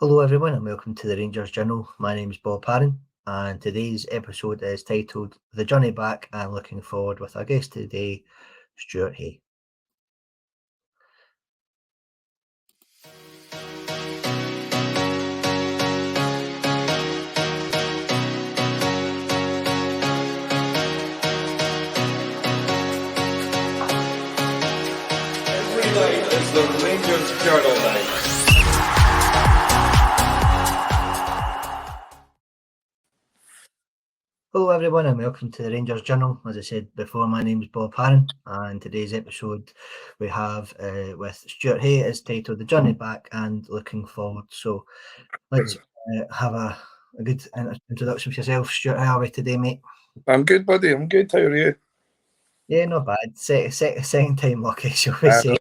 Hello everyone and welcome to the Rangers Journal. My name is Bob Harron and today's episode is titled The Journey Back and Looking Forward with our guest today, Stuart Hay. Every night is the Rangers Journal night. Hello everyone and welcome to the Rangers Journal. As I said before, my name is Bob Harron and today's episode we have with Stuart Hay is titled The Journey Back and Looking Forward. So let's have a good introduction for yourself. Stuart, how are we today, mate? I'm good, buddy. I'm good. How are you? Yeah, not bad. Second time lucky, shall we say.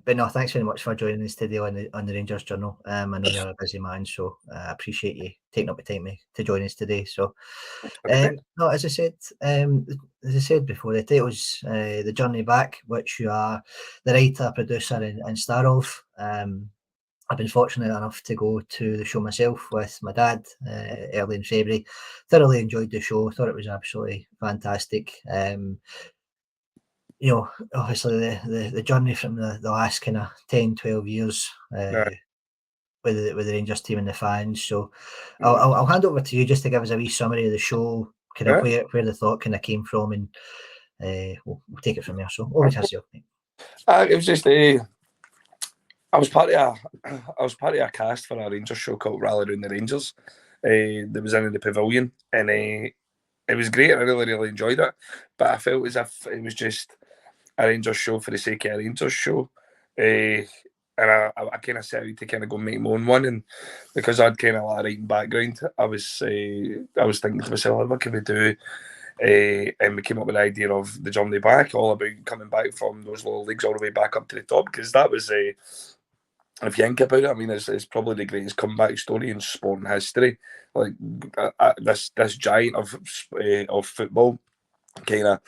But no, thanks very much for joining us today on the Rangers Journal. I know you're a busy man, so I appreciate you taking up the time to join us today. So, no, as I said before, the title's The Journey Back, which you are the writer, producer, and star of. I've been fortunate enough to go to the show myself with my dad early in February. Thoroughly enjoyed the show. Thought it was absolutely fantastic. You know, obviously the journey from the last kind of 10, 12 years with the Rangers team and the fans. So I'll hand over to you just to give us a wee summary of the show, kind of where the thought kind of came from, and we'll take it from there. So over to yourself, mate. It was just I was part of a cast for a Rangers show called Rally Round the Rangers. That was in the Pavilion, and it was great. I really enjoyed it, but I felt as if it was just a Rangers show for the sake of a Rangers show. And I kind of set out to kind of go make my own one, and because I'd kind of a writing background, I was thinking to myself, what can we do? And we came up with the idea of the journey back, all about coming back from those lower leagues all the way back up to the top, because that was if you think about it, I mean, it's probably the greatest comeback story in sporting history. Like this giant of football, kind of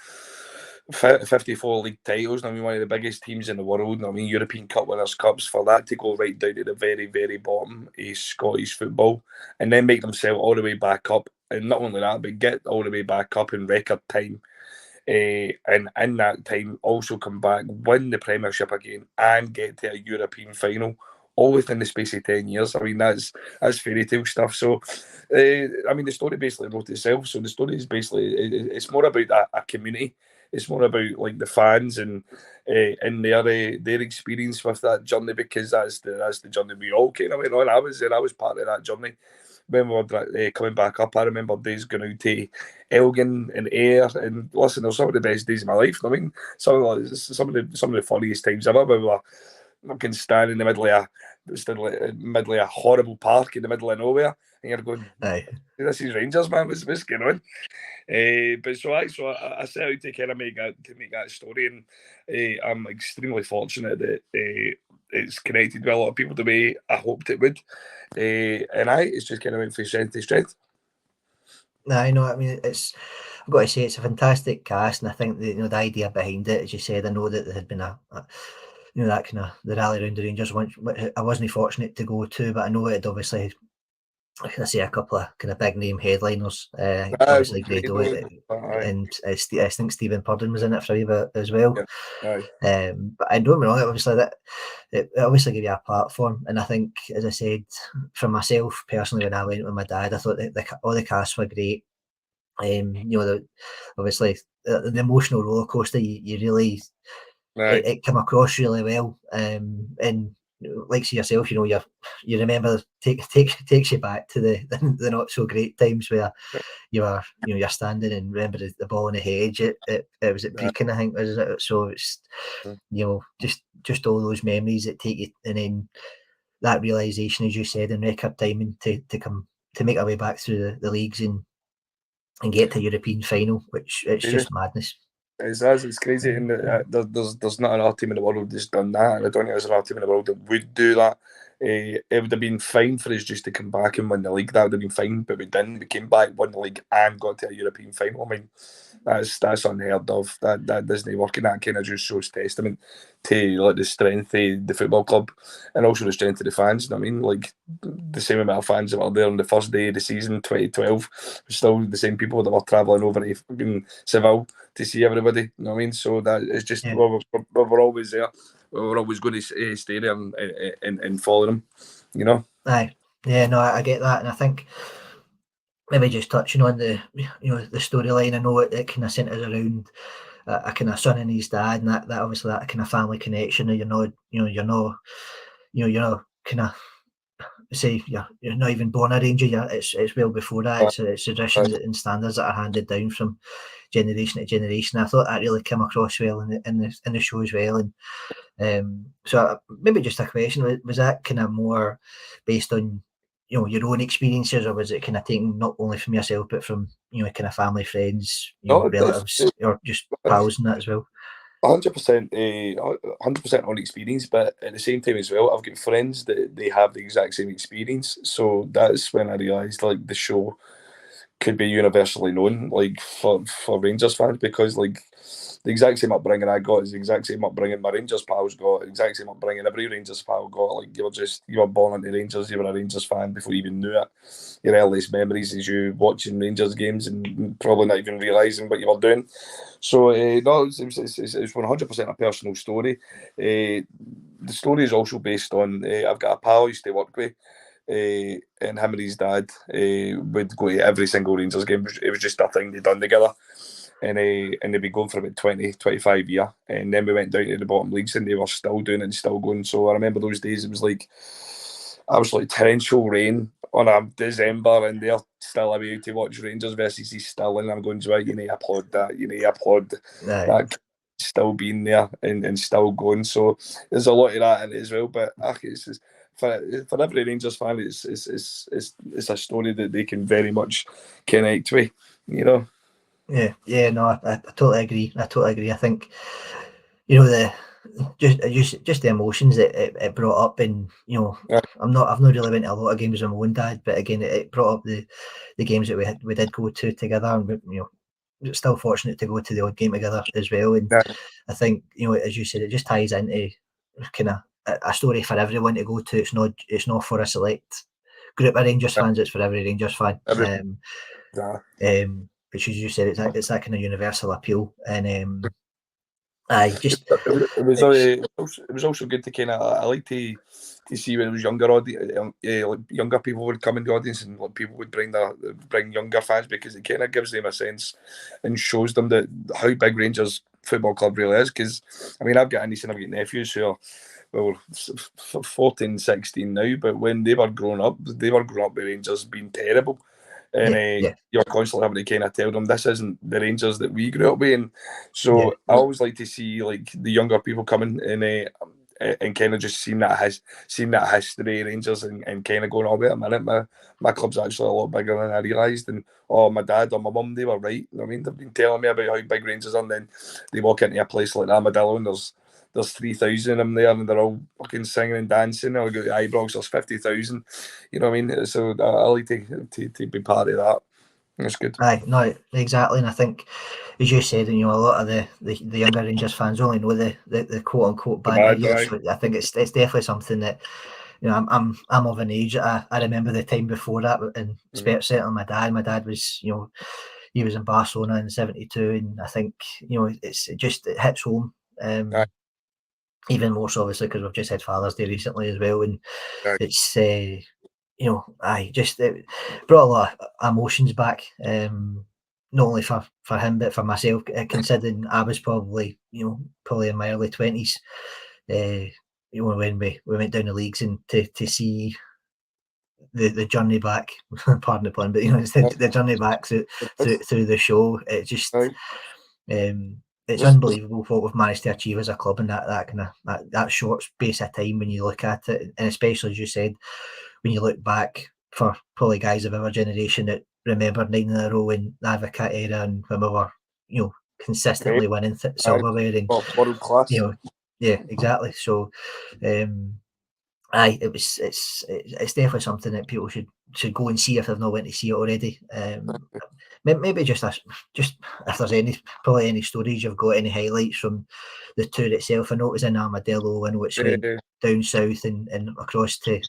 54 league titles. I mean, one of the biggest teams in the world. I mean, European Cup winners' cups. For that to go right down to the very bottom of Scottish football, and then make themselves all the way back up, and not only that, but get all the way back up in record time. And in that time, also come back, win the Premiership again, and get to a European final, all within the space of 10 years. I mean, that's fairy tale stuff. So, I mean, the story basically wrote itself. So the story is basically, it's more about a community. It's more about like the fans and their experience with that journey, because that's the journey we all kind of went on. I was there. I was part of that journey. When we were coming back up, I remember days going out to Elgin and Ayr, and listen, they're some of the best days of my life. I mean, some of the funniest times ever. We were fucking standing in the middle of a horrible park in the middle of nowhere, and you're going, "This is Rangers, man. What's going on?" So I set out to kind of make that story, and I'm extremely fortunate that it's connected with a lot of people the way I hoped it would, and it's just kind of went from strength to strength. I know. I mean, I've got to say, it's a fantastic cast, and I think the idea behind it, as you said, I know that there had been that kind of the rally around the Rangers, which I wasn't fortunate to go to, but I know it had obviously, I see a couple of kind of big name headliners. Obviously Grado, and I think Stephen Purden was in it for a wee bit as well. Yeah. But I don't know, obviously that it obviously gave you a platform, and I think, as I said, for myself personally, when I went with my dad, I thought that all the casts were great. Obviously the emotional roller coaster, you really it came across really well, and like yourself, you remember takes you back to the not so great times where you're standing and remember the ball on the hedge. It was at Brecon, I think, was it? So it's just all those memories that take you, and then that realization, as you said, in record timing to come to make our way back through the leagues and get to a European final, which it's just madness. It's crazy, and there's not another team in the world that's done that, and I don't think there's another team in the world that would do that. It would have been fine for us just to come back and win the league. That would have been fine, but we didn't. We came back, won the league, and got to a European final. I mean, that's unheard of. That doesn't work, and that kind of just shows testament to like the strength of the football club and also the strength of the fans. You know what I mean, like the same amount of fans that were there on the first day of the season, 2012, still the same people that were travelling over to fucking Seville to see everybody. You know what I mean? So that it's just we're always there. We're always going to stay there and follow them. You know. Aye, yeah, no, I get that, and I think maybe just touching on the the storyline. I know it kind of centres around a kind of son and his dad, and that obviously that kind of family connection. You're not kind of say you're not even born a Ranger. It's well before that. It's traditions and standards that are handed down from generation to generation. I thought that really came across well in the show as well. And so maybe just a question: was that kind of more based on your own experiences, or was it kind of taken not only from yourself but from kind of family, friends, relatives, or just pals and that as well? 100%, 100% on experience, but at the same time as well, I've got friends that they have the exact same experience. So that's when I realised like the show could be universally known, like for Rangers fans, because like the exact same upbringing I got is the exact same upbringing my Rangers pals got, the exact same upbringing every Rangers pal got. Like you were born into Rangers, you were a Rangers fan before you even knew it. Your earliest memories is you watching Rangers games and probably not even realising what you were doing. So no, it's 100% a personal story. The story is also based on I've got a pal I used to work with. And him and his dad would go to every single Rangers game. It was just a thing they'd done together. And they'd been going for about 20, 25 years. And then we went down to the bottom leagues and they were still doing it and still going. So I remember those days, it was like absolutely torrential rain on a December and they're still away to watch Rangers versus East Still. And I'm going, you need to applaud that. You need to applaud that still being there and still going. So there's a lot of that in it as well. But it's just, for every Rangers fan, it's a story that they can very much connect with, Yeah, no, I totally agree. I think the just the emotions that it brought up, and I've not really went to a lot of games with my own dad, but again, it brought up the games that we did go to together, and still fortunate to go to the odd game together as well. And I think as you said, it just ties into kind of a story for everyone to go to. It's not for a select group of Rangers fans. It's for every Rangers fan. Which, as you said, it's that kind of universal appeal. And it was also good to kind of I like to see when it was younger like younger people would come in the audience and like people would bring younger fans, because it kind of gives them a sense and shows them that how big Rangers Football Club really is. Because I mean, I've got a niece and I've got nephews who are 14, 16 now, but when they were growing up with Rangers being terrible. And you're constantly having to kind of tell them this isn't the Rangers that we grew up with. And so I always like to see like the younger people coming and kind of just seeing that history of Rangers and kind of going, oh, wait a minute, my club's actually a lot bigger than I realised. And my dad or my mum, they were right. You know what I mean, they've been telling me about how big Rangers are, and then they walk into a place like Armadillo and there's 3,000 of them there and they're all fucking singing and dancing. I'll go to Ibrox, there's 50,000. You know what I mean? So I like to be part of that. It's good. Aye, no, exactly. And I think, as you said, a lot of the younger Rangers fans only know the quote unquote bad years. So I think it's definitely something that I'm of an age. I remember the time before that, and certainly my dad was he was in Barcelona in '72, and I think it hits home. Even more so obviously because we've just had Father's Day recently as well, and it's it brought a lot of emotions back, not only for him but for myself, considering I was probably in my early 20s, when we went down the leagues, and to see the journey back, pardon the pun, but it's the journey back through the show. It just it's unbelievable what we've managed to achieve as a club in that kind of that short space of time when you look at it, and especially as you said, when you look back for probably guys of our generation that remember 9 in a row in the Advocat era, and when we were consistently winning silverware, and world class. yeah, exactly. So Aye, it's definitely something that people should go and see if they've not went to see it already. Maybe just if there's probably any stories you've got, any highlights from the tour itself. I know it was in Armadillo, I know it's went down south and across to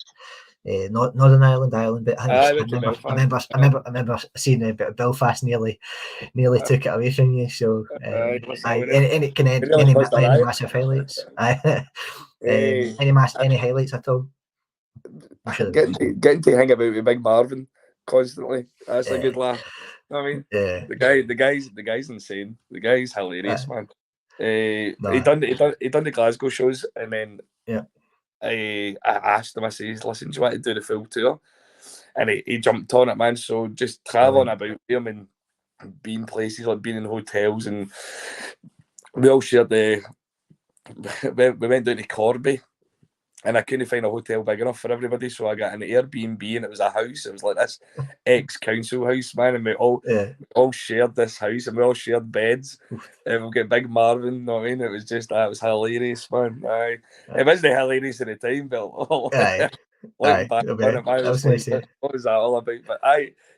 Northern Ireland, but I remember seeing a bit of Belfast nearly took it away from you. So any massive highlights? Any highlights at all? I'm sure getting to hang about with Big Marvin constantly. That's a good laugh. I mean, the guy's insane. The guy's hilarious, man. He done the Glasgow shows, and then I asked him, I says, listen, do you want to do the full tour? And he jumped on it, man. So just travelling about him and being places, like being in hotels, and we all shared we went down to Corby. And I couldn't find a hotel big enough for everybody, so I got an Airbnb, and it was a house. It was like this ex-council house, man, and we all shared this house, and we all shared beds. And we got Big Marvin, you know what I mean? It was just that was hilarious, man. Aye. It wasn't hilarious at the time, but looking back on it, man, what was that all about? But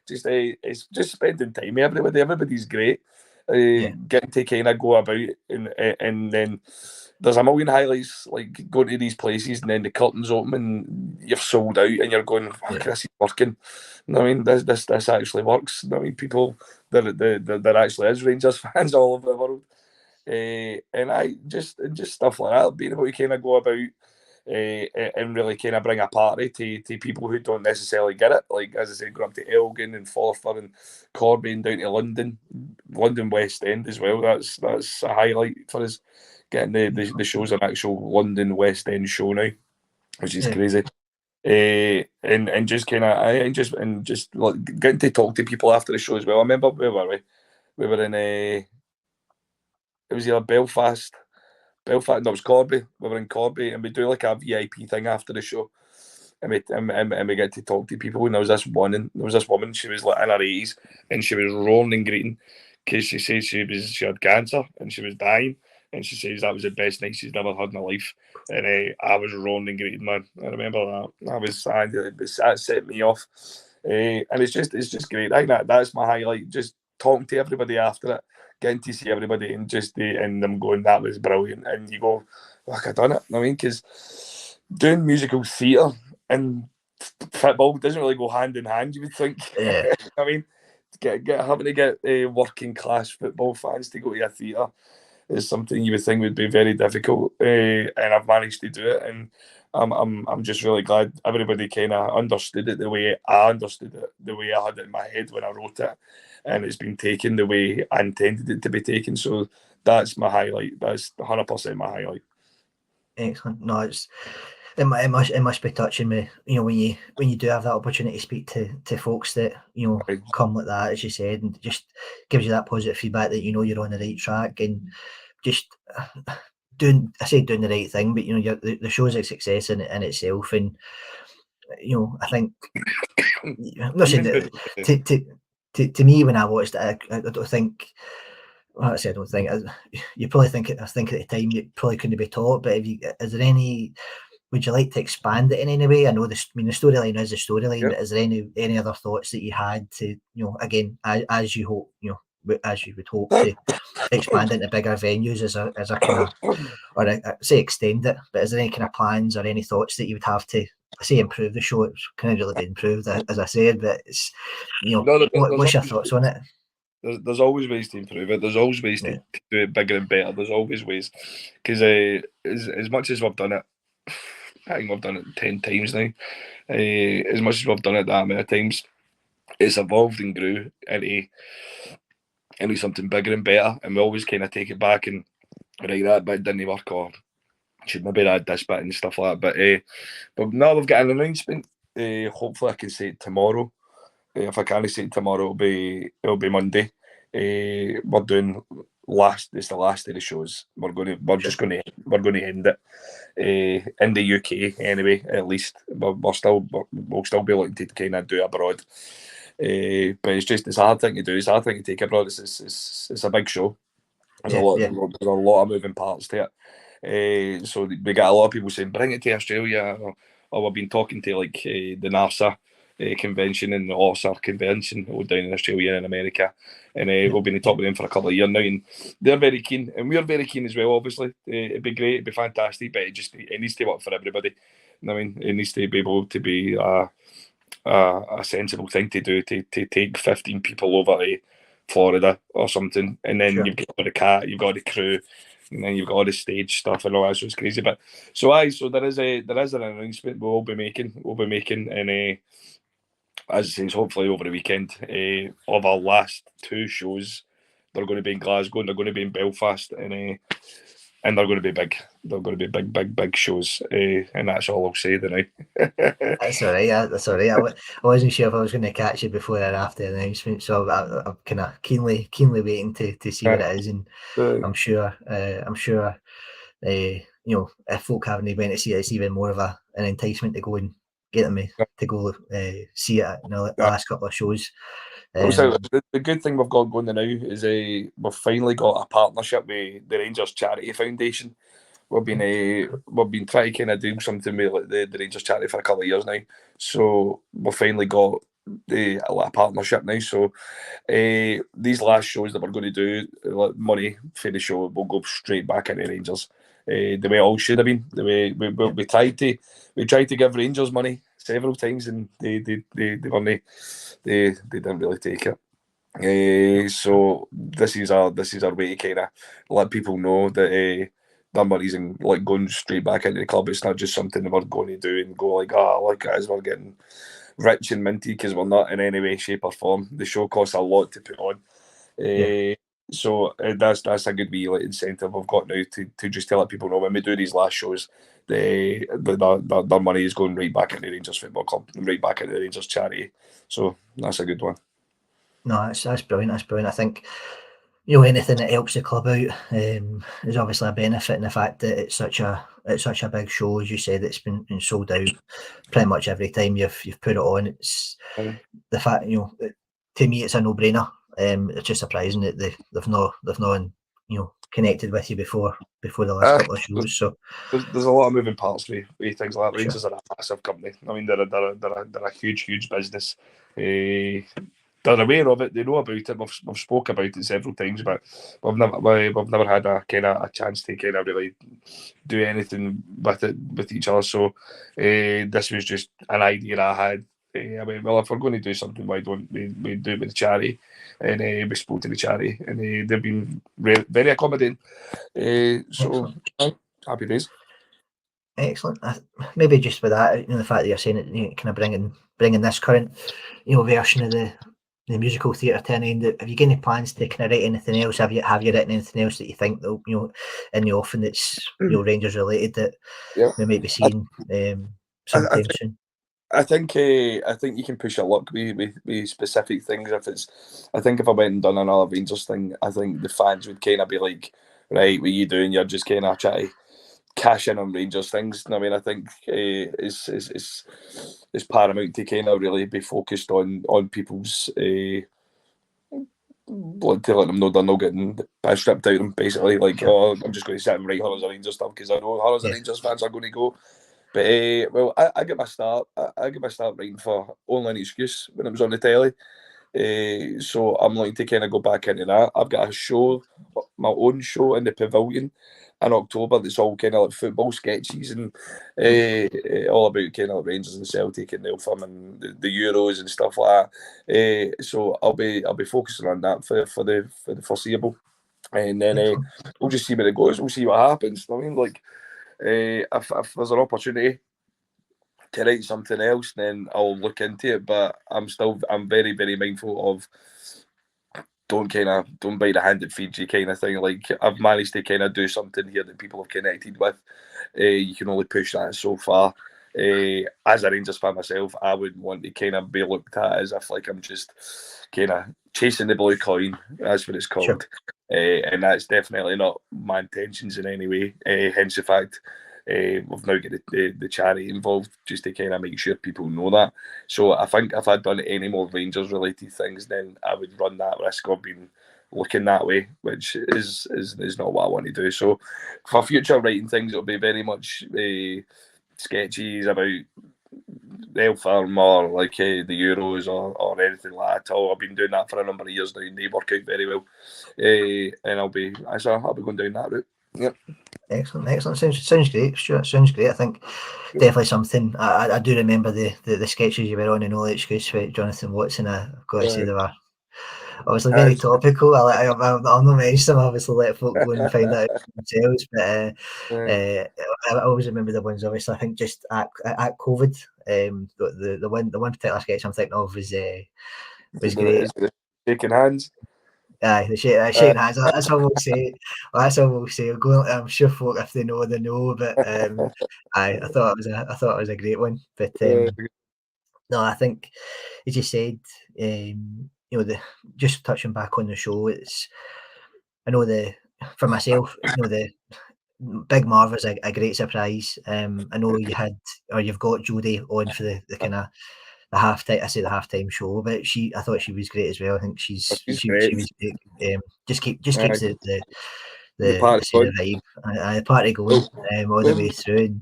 it's just spending time with everybody. Everybody's great. Getting to kind of go about and then there's a million highlights, like going to these places and then the curtains open and you're sold out and you're going, fuck, this is working. You know what I mean? This actually works. You know what I mean? People, there actually is Rangers fans all over the world. And I just stuff like that, being able to kind of go about and really kind of bring a party to people who don't necessarily get it. Like, as I said, going up to Elgin and Forfar and Corby and down to London West End as well. That's a highlight for us, getting the shows an actual London West End show now, which is crazy. And just kind of and just like getting to talk to people after the show as well. I remember, where were we? We were in it was either Belfast. No, it was Corby. We were in Corby, and we do like a VIP thing after the show, and we get to talk to people. And there was this woman. She was like in her 80s, and she was roaring and greeting because she says she had cancer and she was dying, and she says that was the best night she's ever had in her life. And I was roaring and greeting, man. I remember that. That set me off, and it's just great. I think that's my highlight. Just talking to everybody after it, getting to see everybody, and just and them going, that was brilliant. And you go, look, I done it. I mean, because doing musical theatre and football doesn't really go hand in hand, you would think. I mean, having to get working class football fans to go to a theatre is something you would think would be very difficult, and I've managed to do it, and I'm just really glad everybody kind of understood it the way I understood it, the way I had it in my head when I wrote it, and it's been taken the way I intended it to be taken. So that's my highlight. That's 100% my highlight. Excellent. No, it must be touching me, when you do have that opportunity to speak to folks that come like that, as you said, and just gives you that positive feedback that you're on the right track, and just doing the right thing, but the show's a success in itself, and I think I'm not saying that to me when I watched it, I don't think. Well, I don't think you probably think. I think at the time you probably couldn't be taught. But is there any? Would you like to expand it in any way? I know the storyline is the storyline, but is there any other thoughts that you had to again as you hope as you would hope to expand into bigger venues as a kind of, or say extend it? But is there any kind of plans or any thoughts that you would have to say improve the show? It's kind of really been improved, as I said, but it's what's your thoughts on it? There's always ways to improve it. There's always ways to do it bigger and better. There's always ways, because as much as we've done it, I think we've done it 10 times now. As much as we've done it that many times, it's evolved and grew into something bigger and better. And we always kind of take it back and that bit didn't work, or should maybe add this bit and stuff like that. But now we've got an announcement. Hopefully I can say it tomorrow. If I can't say it tomorrow, it'll be Monday. We're doing it's the last of the shows. We're just going to end it in the UK anyway. At least we'll still be looking to kind of do it abroad. But it's a hard thing to do. It's a hard thing to take abroad. It's a big show. There's a lot of moving parts to it. So we got a lot of people saying, bring it to Australia, or we've been talking to like the NASA convention and the OSAR convention down in Australia and America, and we've been talking to them for a couple of years now, and they're very keen, and we're very keen as well. Obviously, it'd be great, it'd be fantastic, but it needs to work for everybody. I mean, it needs to be able to be a sensible thing to do to take 15 people over to Florida or something, and then you've got the cat, you've got the crew, and then you've got all the stage stuff and all that. So it's crazy, but so there is an announcement we'll be making, and as it says, hopefully over the weekend, of our last two shows. They're going to be in Glasgow and they're going to be in Belfast, and they're going to be big. They're going to be big shows, and that's all I'll say tonight. That's all right. That's all right. I wasn't sure if I was going to catch it before or after the announcement, so I'm kind of keenly waiting to see what it is, and I'm sure you know, if folk haven't been to see it, it's even more of an enticement to go and get them to go see it in the last couple of shows. So the good thing we've got going now is we've finally got a partnership with the Rangers Charity Foundation. We've been trying to kind of do something with the Rangers Charity for a couple of years now, so we've finally got a partnership now. So these last shows that we're going to do, money for the show will go straight back into Rangers. The way it all should have been. The way we tried to give Rangers money several times, and they didn't really take it. So this is our way to kind of let people know that their money's like going straight back into the club. It's not just something that we're going to do and go like, look guys, we're getting rich and minty, because we're not in any way, shape or form. The show costs a lot to put on. So that's a good wee incentive I've got now to just to let people know when we do these last shows, their money is going right back into the Rangers Football Club, right back into the Rangers charity. So that's a good one. No, that's brilliant. That's brilliant. I think, you know, anything that helps the club out is obviously a benefit, in the fact that it's such a big show. As you said, it's been sold out pretty much every time you've put it on. It's the fact, you know, to me it's a no-brainer. It's just surprising that they've not you know, connected with you before the last couple of shows. So there's a lot of moving parts with things like that. Rangers are a massive company. I mean, they're a huge business. They're aware of it. They know about it. We've spoke about it several times, but we've never had a chance to kind of really do anything with it with each other. So this was just an idea I had. I mean, well, if we're going to do something, why don't we do it with the charity? And we spoke to the charity, and they've been very accommodating. So happy days. Excellent. Maybe just with that, you know, the fact that you're saying it, you know, kind of bringing this current, you know, version of the musical theatre to an end. Have you got any plans to kind of write anything else? Have you written anything else that you think that, you know, in the offing that's, you know, Rangers related, that we might be seeing sometime soon? I think you can push your luck with specific things. I think if I went and done another Rangers thing, I think the fans would kind of be like, right, what are you doing? You're just kind of trying to cash in on Rangers things. I mean, I think it's paramount to kind of really be focused on people's to let them know they're not getting stripped out of them, basically. Like, I'm just going to sit and write Hunters and Rangers stuff because I know Hunters and Rangers fans are going to go. But well, I get my start. I get my start writing for Only an Excuse when it was on the telly. So I'm looking to kind of go back into that. I've got a show, my own show in the Pavilion in October. That's all kind of like football sketches and all about kind of Rangers and Celtic and the Hotham and the Euros and stuff like that. So I'll be focusing on that for the foreseeable, and then we'll just see where it goes. We'll see what happens. I mean, like, if there's an opportunity to write something else, then I'll look into it. But I'm very, very mindful of don't bite the hand that feeds you kind of thing. Like, I've managed to kind of do something here that people have connected with. You can only push that so far. As a Rangers fan myself, I wouldn't want to kind of be looked at as if like I'm just kind of chasing the blue coin. That's what it's called. And that's definitely not my intentions in any way. Hence the fact we've now got the charity involved just to kind of make sure people know that. So I think if I'd done any more Rangers related things, then I would run that risk of being looking that way, which is not what I want to do. So for future writing things, it'll be very much sketches about Eltham or like the Euros or anything like that at all. I've been doing that for a number of years now, and they work out very well. And I'll be going down that route. Yep. Excellent. Sounds great, Stuart. Sounds great. I think definitely something. I do remember the sketches you were on in All Excuse with Jonathan Watson. I've got to say they were obviously very topical. I'll not mention them. Obviously, let folk go and find that out themselves. But I always remember the ones. Obviously, I think just at COVID, the one particular sketch I'm thinking of was great. Shaking hands. Aye, the shaking hands. That's all we'll say. That's all we'll say. I'm sure folk, if they know, they know. But I thought it was a great one. But no, I think, as you said, just touching back on the show, I know for myself, the Big Marv was a great surprise. I know you've got Jodie on for the kind of the halftime. I say the halftime show, but I thought she was great as well. I think she was great. Just keeps the vibe and the party going all the way through.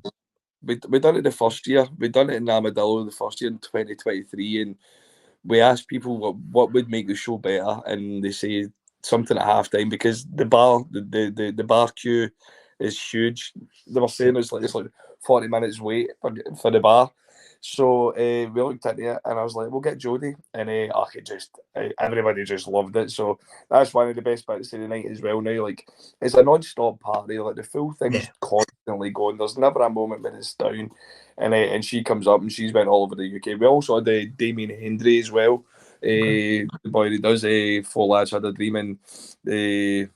We done it the first year. We done it in Armadillo the first year in 2023, and we asked people what would make the show better, and they say something at halftime because the bar queue is huge. They were saying it's like 40 minutes wait for the bar. So we looked into it, and I was like, "We'll get Jodie," and everybody just loved it. So that's one of the best bits of the night as well. Now, like, it's a non-stop party. Like, the full thing's constantly going. There's never a moment when it's down. And she comes up and she's been all over the UK. We also had Damien Hendry as well. The boy that does Four Lads Had a Dream, and I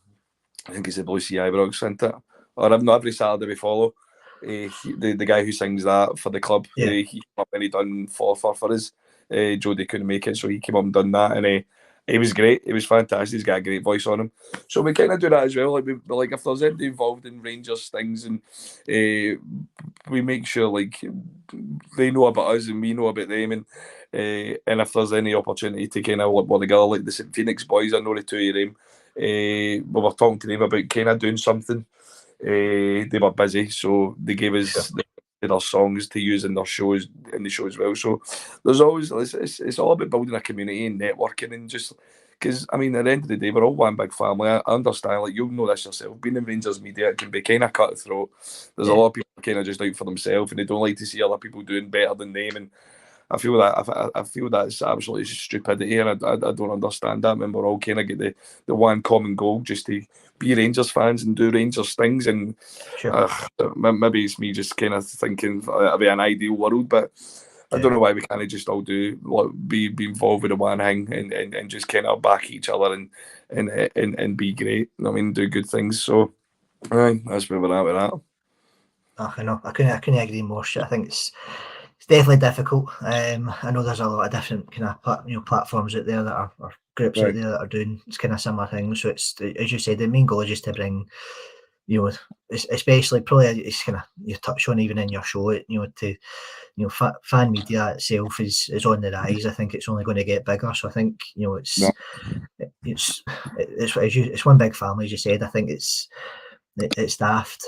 think he's the Blue Sea Ibrox, isn't it? Or every Saturday we follow. The guy who sings that for the club, he came up and he done for us. Jodie couldn't make it, so he came up and done that, and he was great. He was fantastic. He's got a great voice on him. So we kind of do that as well. Like if there's anybody involved in Rangers things, and we make sure like they know about us and we know about them, and if there's any opportunity to kind of work together, like the St Phoenix boys, I know the two of them. We were talking to them about kind of doing something. They were busy, so they gave us their songs to use in the show as well. So there's always it's all about building a community and networking, and just because I mean at the end of the day we're all one big family. I understand, like you'll know this yourself. Being in Rangers media, it can be kind of cutthroat. There's a lot of people kind of just out for themselves, and they don't like to see other people doing better than them. And I feel that's absolutely stupidity, and I don't understand that. When we're all kind of get the one common goal, just to be Rangers fans and do Rangers things, and maybe it's me just kind of thinking it'd be an ideal world, but I don't know why we can't just all be involved with the one thing and just kind of back each other and be great. I mean, do good things. So, that's where we're at with that. I know. I couldn't agree more. I think it's definitely difficult. I know there's a lot of different kind of platforms out there that are groups out there that are doing kind of similar things. So it's, as you said, the main goal is just to bring, especially probably it's kind of you touch on even in your show, fan media itself is on the rise. I think it's only going to get bigger. So I think it's one big family, as you said. I think it's daft.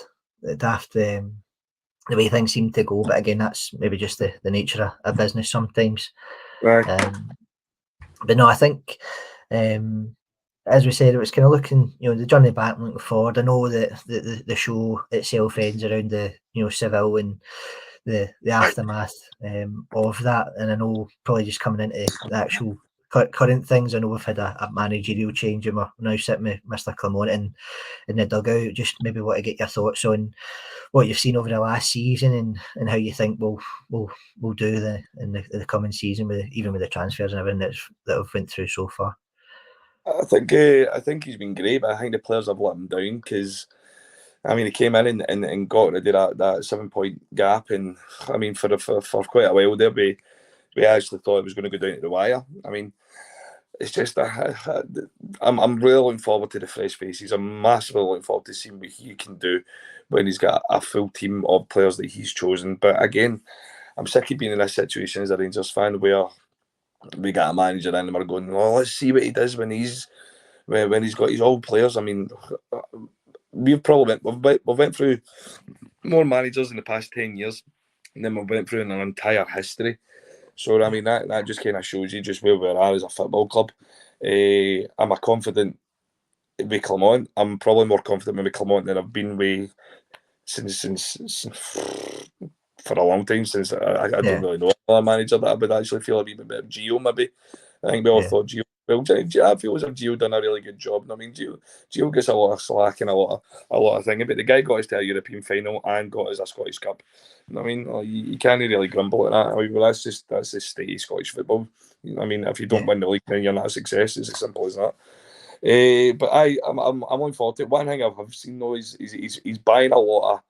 The way things seem to go, but again, that's maybe just the nature of business sometimes. Right. But no, I think, as we said, it was kind of looking, the journey back, looking forward. I know that the show itself ends around the, Seville and the aftermath of that, and I know probably just coming into the actual current things. I know we've had a managerial change, and we're now sitting with Mr. Clement in the dugout. Just maybe want to get your thoughts on what you've seen over the last season and how you think we'll do in the coming season, even with the transfers and everything that we've went through so far. I think he's been great, but I think the players have let him down because, I mean, he came in and got rid of that 7-point gap, and I mean for quite a while there we actually thought it was going to go down to the wire. I mean, it's just I'm really looking forward to the fresh faces. I'm massively looking forward to seeing what he can do when he's got a full team of players that he's chosen. But again, I'm sick of being in this situation as a Rangers fan where we got a manager in and we're going, well, let's see what he does when he's got his old players. I mean, we've went through more managers in the past 10 years and then we went through an entire history. So I mean that just kind of shows you just where we are as a football club. I'm a confident with Clermont. I'm probably more confident with Clermont than I've been with since for a long time. Since I don't really know another manager that I would actually feel a wee bit of Gio maybe. I think we all thought Gio. Well, I feel as if Gio done a really good job. I mean, Gio gets a lot of slack and a lot of things, but the guy got us to a European final and got us a Scottish Cup. I mean, you can't really grumble at that. I mean, well, that's the state of Scottish football. I mean, if you don't win the league, then you're not a success. It's as simple as that. But I'm looking forward to it. One thing I've seen though is he's buying a lot of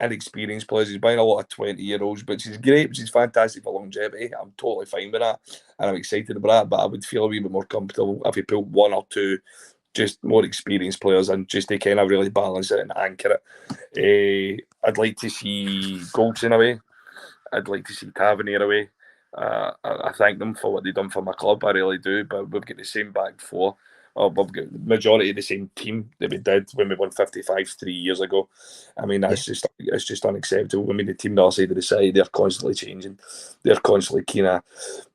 inexperienced players. He's buying a lot of 20-year-olds, which is great, which is fantastic for longevity. I'm totally fine with that, and I'm excited about that. But I would feel a wee bit more comfortable if he put one or two just more experienced players and just to kind of really balance it and anchor it. I'd like to see Goldson away. I'd like to see Tavernier away. I thank them for what they've done for my club. I really do. But we've got the same back four. We've got the majority of the same team that we did when we won 55 3 years ago. I mean, it's just unacceptable. I mean, the team the other side of the side, they're constantly changing. They're constantly kind of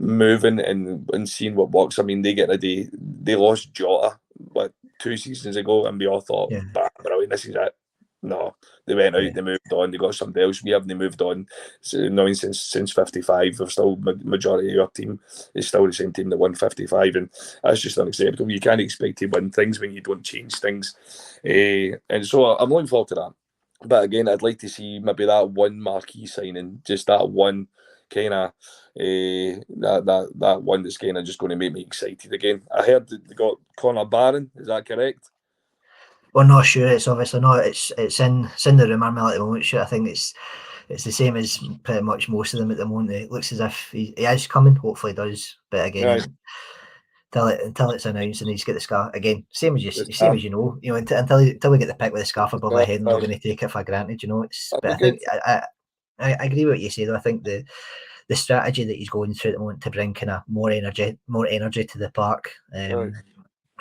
moving and seeing what works. I mean, they lost Jota, 2 seasons ago, and we all thought, brilliant, this is it. No, they went out, they moved on, they got somebody else. We haven't moved on. So, since 55, we've still, majority of our team is still the same team that won 55, and that's just unacceptable. You can't expect to win things when you don't change things. And so I'm looking forward to that. But again, I'd like to see maybe that one marquee signing, just that one kind of that one that's kind of just going to make me excited again. I heard that they got Connor Barron. Is that correct? We're not sure. It's obviously not. It's in the rumour mill at the moment. Sure, I think it's the same as pretty much most of them at the moment. It looks as if he is coming. Hopefully, he does. But again, until it's announced and he's got the scarf again, same as you know. You know, until we get the pick with the scarf above our head, I'm not going to take it for granted. You know, but I think I agree with what you say though. I think the strategy that he's going through at the moment to bring kind of more energy to the park.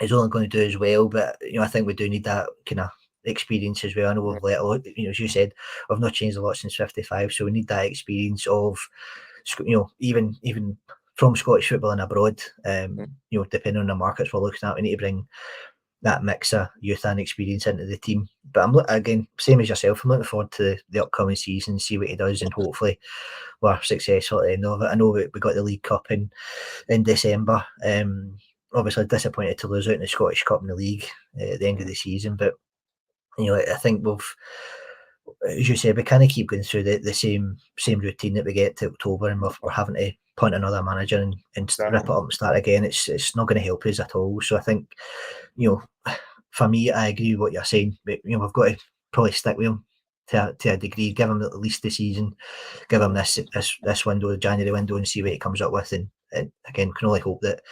Is only going to do as well, but I think we do need that kind of experience as well. I know we've let a lot, as you said, we've not changed a lot since 55, so we need that experience of, even from Scottish football and abroad. Depending on the markets we're looking at, we need to bring that mix of youth and experience into the team. But I'm again, same as yourself, I'm looking forward to the upcoming season, see what he does, and hopefully we're successful at the end of it. I know we got the League Cup in December. Obviously disappointed to lose out in the Scottish Cup and the league at the end of the season, but I think we've, as you said, we kind of keep going through the same routine that we get to October, and we're having to punt another manager and rip it up and start again. It's not going to help us at all. So I think, for me, I agree with what you're saying, but we've got to probably stick with him to a degree, give him at least the season, give him this window, the January window, and see what he comes up with, and again, can only hope that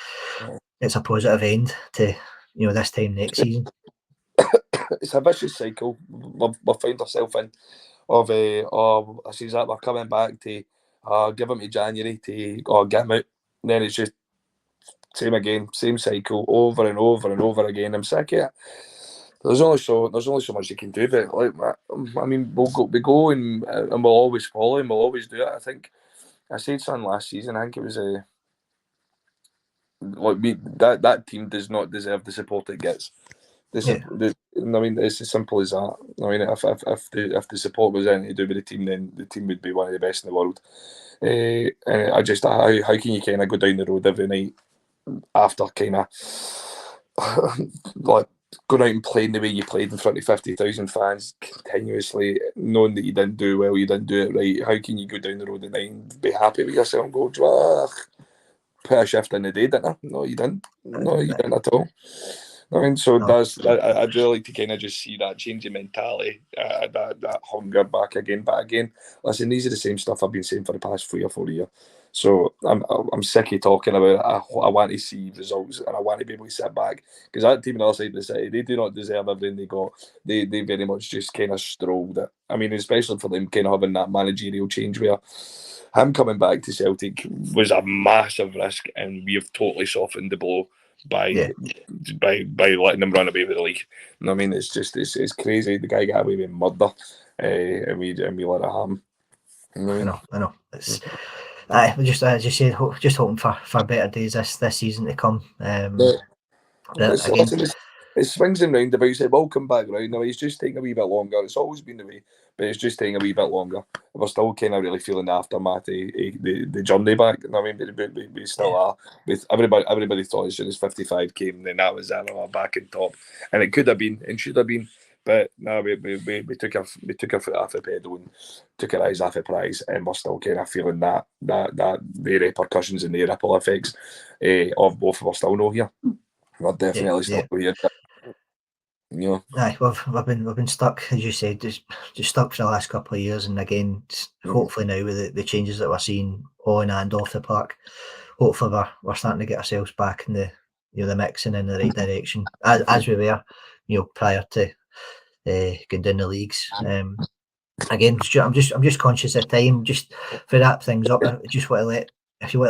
it's a positive end to this time next season. It's a vicious cycle we'll find ourselves in of I see that we're coming back to give him to January to get him out, and then it's just same again, same cycle over and over and over again. I'm sick of it. There's only so much you can do, but I mean, we go and we'll always follow and we'll always do it. I think I said something last season. I think it was that team does not deserve the support it gets. I mean, it's as simple as that. I mean, if the support was anything to do with the team, then the team would be one of the best in the world. And I just how can you kind of go down the road every night after kind of like going out and playing the way you played in front of 50,000 fans continuously, knowing that you didn't do well, you didn't do it right? How can you go down the road at night and be happy with yourself and go, put a shift in the day, didn't I? No, you didn't. No, you didn't at all. I mean, so I'd really like to kind of just see that change in mentality, that hunger back again. But again, listen, these are the same stuff I've been saying for the past 3 or 4 years. So I'm sick of talking about it. I want to see results, and I want to be able to sit back, because that team on the other side of the city, they do not deserve everything they got. They very much just kind of strolled it. I mean, especially for them kind of having that managerial change where him coming back to Celtic was a massive risk, and we have totally softened the blow by letting them run away with the league. I mean, it's crazy. The guy got away with murder, and we let it happen. I know. It's just as you said, just hoping for better days this season to come. Again. It swings and roundabouts. It will come back round. Now it's just taking a wee bit longer. It's always been the way, but it's just taking a wee bit longer. We're still kind of really feeling the aftermath, the journey back. You know what I mean? We still are. With everybody thought as soon as 55 came, then that was our back and top, and it could have been and should have been. But no, we took our foot off the pedal and took our eyes off the prize, and we're still kind of feeling that the repercussions and the ripple effects of both of us still know here. We're definitely still here. You know. Aye, we've been stuck, as you said, just stuck for the last couple of years, and again, hopefully now with the changes that we're seeing on and off the park, hopefully we're starting to get ourselves back in the the mix and in the right direction as we were, prior to going down the leagues. Again, Stuart, I'm just conscious of time. Just for wrap things up, I just want to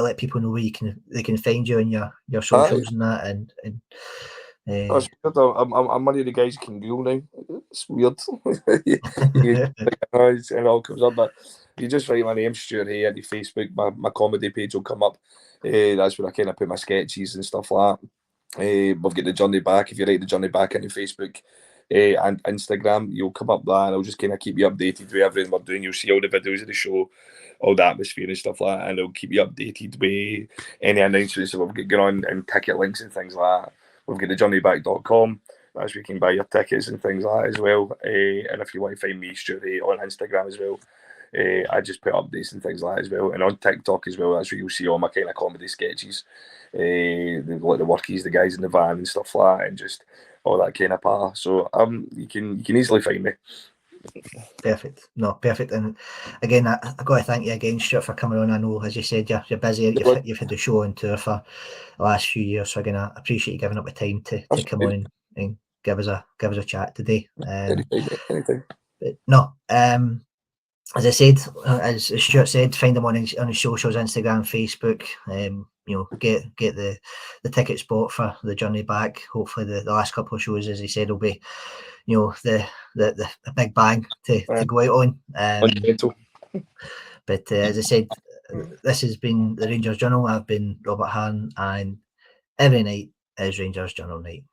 let people know where they can find you on your socials and that, and That's weird. I'm one of the guys who can Google now. It's weird. It all comes up, but you just write my name, Stuart Hay, into Facebook. My comedy page will come up. That's where I kind of put my sketches and stuff like that. We've got the journey back. If you write the journey back into Facebook and Instagram, you'll come up there, and I'll just kind of keep you updated with everything we're doing. You'll see all the videos of the show, all the atmosphere and stuff like that, and I'll keep you updated with any announcements that we've got going on and ticket links and things like that. We've got the journeyback.com. That's where you can buy your tickets and things like that as well. And if you want to find me, Stuart Hay, on Instagram as well, I just put updates and things like that as well. And on TikTok as well, that's where you'll see all my kind of comedy sketches. Like the workies, the guys in the van and stuff like that, and just all that kind of part. So you can easily find me. Perfect. No, perfect. And again, I got to thank you again, Stuart, for coming on. I know, as you said, you're busy. You've had the show on tour for the last few years. So again, I appreciate you giving up the time to come on and give us a chat today. Anything. But no, as I said, as Stuart said, find him on his socials, Instagram, Facebook. Get the ticket spot for the journey back. Hopefully, the last couple of shows, as he said, will be, the big bang to go out on. But as I said, this has been the Rangers Journal. I've been Robert Hahn, and every night is Rangers Journal night.